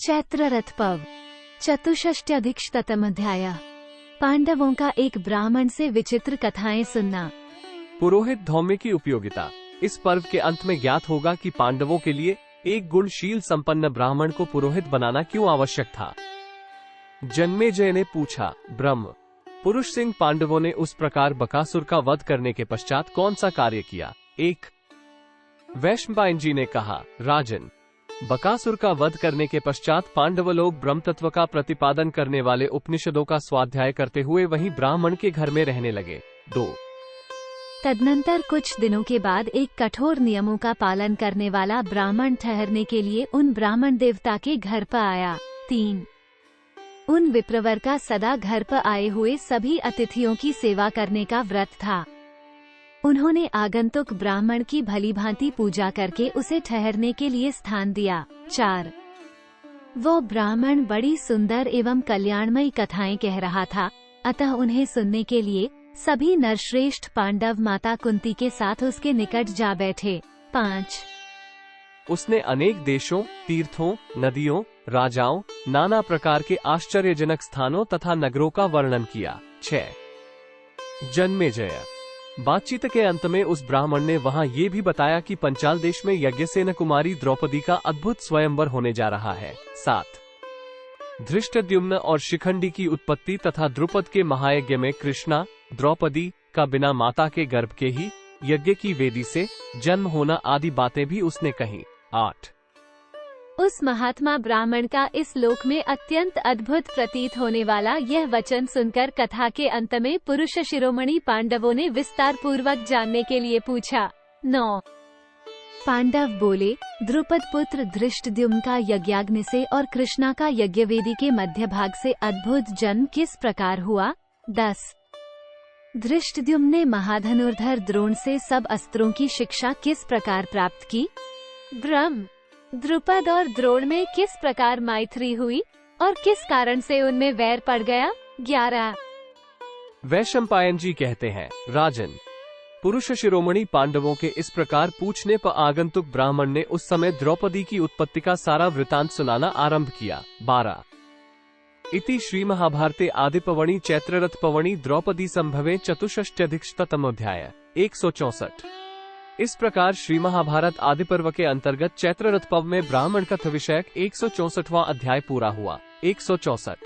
चैत्ररथ पर्व चतुष्षष्ट्यधिकशतम अध्याय। पांडवों का एक ब्राह्मण से विचित्र कथाएं सुनना। पुरोहित धौम्य की उपयोगिता। इस पर्व के अंत में ज्ञात होगा कि पांडवों के लिए एक गुणशील संपन्न ब्राह्मण को पुरोहित बनाना क्यों आवश्यक था। जन्मेजय ने पूछा, ब्रह्म पुरुष सिंह पांडवों ने उस प्रकार बकासुर का वध करने के पश्चात कौन सा कार्य किया। एक वैशंपायन जी ने कहा, राजन बकासुर का वध करने के पश्चात पांडव लोग ब्रह्म तत्व का प्रतिपादन करने वाले उपनिषदों का स्वाध्याय करते हुए वहीं ब्राह्मण के घर में रहने लगे। 2 तदनंतर कुछ दिनों के बाद एक कठोर नियमों का पालन करने वाला ब्राह्मण ठहरने के लिए उन ब्राह्मण देवता के घर पर आया। 3 उन विप्रवर का सदा घर पर आए हुए सभी अतिथियों की सेवा करने का व्रत था। उन्होंने आगंतुक ब्राह्मण की भलीभांति पूजा करके उसे ठहरने के लिए स्थान दिया। 4 वो ब्राह्मण बड़ी सुंदर एवं कल्याणमयी कथाएं कह रहा था, अतः उन्हें सुनने के लिए सभी नरश्रेष्ठ पांडव माता कुंती के साथ उसके निकट जा बैठे। 5 उसने अनेक देशों, तीर्थों, नदियों, राजाओं, नाना प्रकार के आश्चर्यजनक स्थानों तथा नगरों का वर्णन किया। 6 जन्मेजय बातचीत के अंत में उस ब्राह्मण ने वहां ये भी बताया कि पंचाल देश में यज्ञसेन कुमारी द्रौपदी का अद्भुत स्वयंवर होने जा रहा है। 7 धृष्टद्युम्न और शिखंडी की उत्पत्ति तथा द्रुपद के महायज्ञ में कृष्णा द्रौपदी का बिना माता के गर्भ के ही यज्ञ की वेदी से जन्म होना आदि बातें भी उसने कही। 8 उस महात्मा ब्राह्मण का इस लोक में अत्यंत अद्भुत प्रतीत होने वाला यह वचन सुनकर कथा के अंत में पुरुष शिरोमणि पांडवों ने विस्तार पूर्वक जानने के लिए पूछा। 9 पांडव बोले, द्रुपद पुत्र धृष्टद्युम्न का यज्ञाग्नि से और कृष्णा का यज्ञवेदी के मध्य भाग से अद्भुत जन्म किस प्रकार हुआ। 10 धृष्टद्युम्न ने महाधनुर्धर द्रोण से सब अस्त्रों की शिक्षा किस प्रकार प्राप्त की। ब्रह्म द्रुपद और द्रोण में किस प्रकार मैत्री हुई और किस कारण से उनमें वैर पड़ गया। 11 वैशंपायन जी कहते हैं, राजन पुरुष शिरोमणि पांडवों के इस प्रकार पूछने पर आगंतुक ब्राह्मण ने उस समय द्रौपदी की उत्पत्ति का सारा वृतांत सुनाना आरंभ किया। 12 इति श्री महाभारते आदिपर्वणि चैत्ररथ पर्वणि द्रौपदी संभवे चतुष्षष्ट्यधिकशतमोऽध्याय 164। इस प्रकार श्री महाभारत आदि पर्व के अंतर्गत चैत्ररथ पर्व में ब्राह्मण कथा विषयक 164वां अध्याय पूरा हुआ। 164